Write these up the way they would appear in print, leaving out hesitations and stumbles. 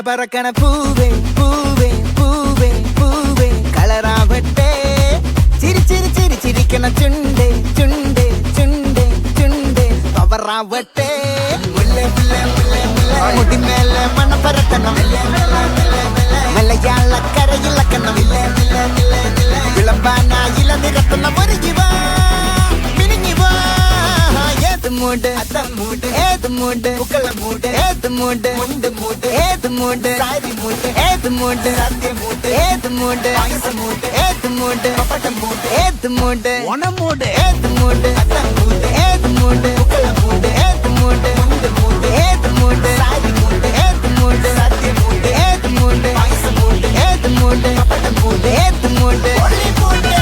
பறக்கன பூவே பூவே பூவே பூவே கலராவட்டே சிரி சிரி சிரி சிரிக்கன சுண்டே சுண்டே சுண்டே சுண்டே பவராவட்டே முல்லை முல்லை முல்லை முல்லை முடி மேல மன பறக்கனம் மலையாள கரையில் கண்ணம் விளம்பானா இள நிறத்தன மருகிவா மினிங்கிவா ஏது மூடு அத மூடு ஏது மூடு புக்கல மூடு ஏது மூடு முண்டு மூடு ஏது மூடு சாரி மூடு ஏது மூடு சத்திய மூடு ஏது மூடு ஐஸ் மூடு ஏது மூடு பப்பட்ட மூடு ஏது மூடு ஒன மூடு ஏது மூடு அத மூடு ஏது மூடு புக்கல மூடு ஏது மூடு முண்டு மூடு ஏது மூடு சாரி மூடு ஏது மூடு சத்திய மூடு ஏது மூடு ஐஸ் மூடு ஏது மூடு பப்பட்ட மூடு ஏது மூடு ஒளி மூடு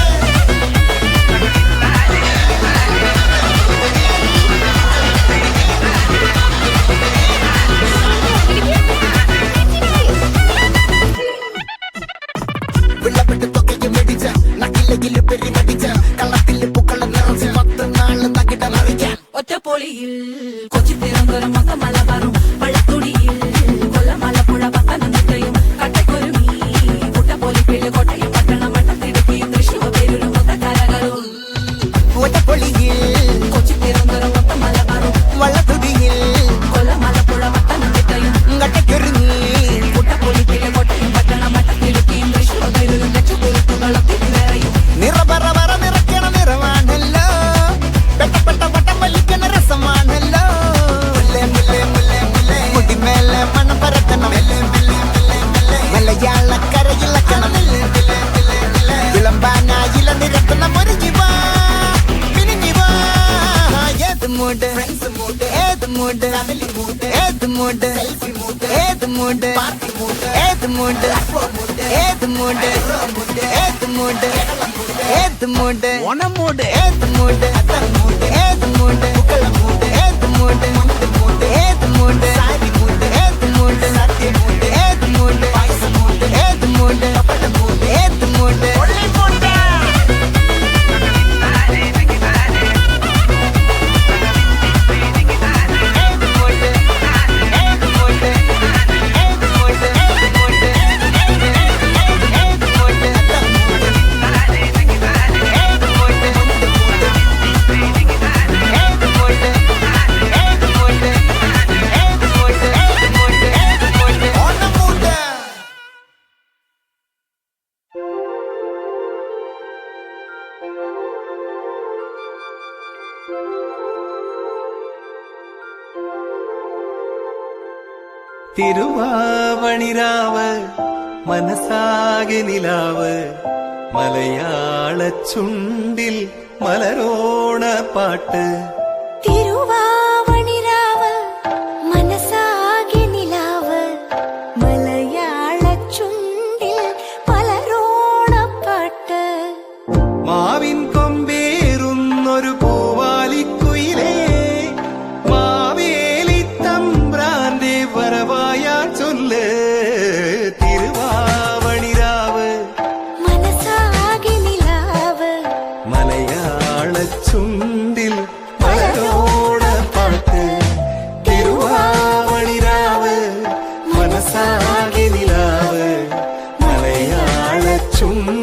வில்லப்பட்டு தொக்கையை வெடிச்ச நக்கிலையில் പെരി പഠിച്ച കള്ളത്തിൽ പൂക്കള നിറച്ച് 10 നാള് തകിട മറിക്കാൻ ഒറ്റപ്പൊളിയിൽ കൊച്ചി തിരുവനന്തപുരം മൊത്തം മലബാറും വള്ളത്തുടിയിൽ കൊല്ലം ആലപ്പുഴ പത്തനംതിട്ടയും കട്ടക്കൊരുമി കുട്ടപ്പൊലിപ്പിള്ളി കോട്ടയം പട്ടണം വട്ടത്തിടുക്കിയും തൃശ്ശൂർ പേരൂരും മൊത്തക്കാരകളും ഒറ്റപ്പൊളിയിൽ കൊച്ചി തിരുവനന്തപുരം മൊത്തം മലബാറും വള്ളത്തുടിയിൽ കൊല്ലം ആലപ്പുഴ പത്തനംതിട്ടയും കട്ടക്കൊരുങ്ങി കുട്ടപ്പൊലിപ്പിള്ളി കോട്ടയം പട്ടണം വട്ടത്തിടുക്കിയും തൃശ്ശൂർ പേരൂരും ലക്ഷപ്പുറത്തുകളും തിരുവേറയും നിറപറ വറ നിറയ്ക്കണ നിറമാണല്ലോ പെട്ടപ്പെട്ട വട്ടം വലിക്കണ രസമാണല്ലോ മുടിമേലെ മണം പരത്തണം മലയാളക്കരയിളക്കണം വിളമ്പാനായില നിരത്തണം ഒരുങ്ങിവാ മിനിങ്ങിവാ ഏത് മൂഡ് ഏത് മൂഡ് ഏത് മൂഡ് ഏത് മൂഡ് ഏത് മൂഡ് ഏത് മൂഡ് ഏത് മൂഡ് ഏത് മൂഡ് ഓണമൂഡ് ഏത് മൂഡ് ഏത് മൂഡ് ഏത് മൂഡ് ഏത് മൂഡ് സാരി മൂഡ് ഏത് മൂഡ് സത്യ മൂഡ് ഏത് മൂഡ് ഏത് മൂഡ് ഏത് മൂഡ് തിരുവാവണിരാവ് മനസാകെ നിലാവ് മലയാള ചുണ്ടിൽ മലരോണ പാട്ട് തിരുവാവണിരാവ് മനസാകെ നിലാവ് മലയാള ചുണ്ടിൽ പലരോണപ്പാട്ട് മാവിൻ കൊമ്പേറുന്നൊരു പൂവാലിക്കുയിലേ മാവേലി തമ്പ്രാന്റെ വരവായാ ചൊല്ല് തിരുവാവണിരാവ് മനസാകെ നിലാവ് മലയാള ചുണ്ടിൽ മലരോണ പാട്ട് തിരുവാവണിരാവ് മനസാകെ നിലാവ് മലയാള ചുണ്ടിൽ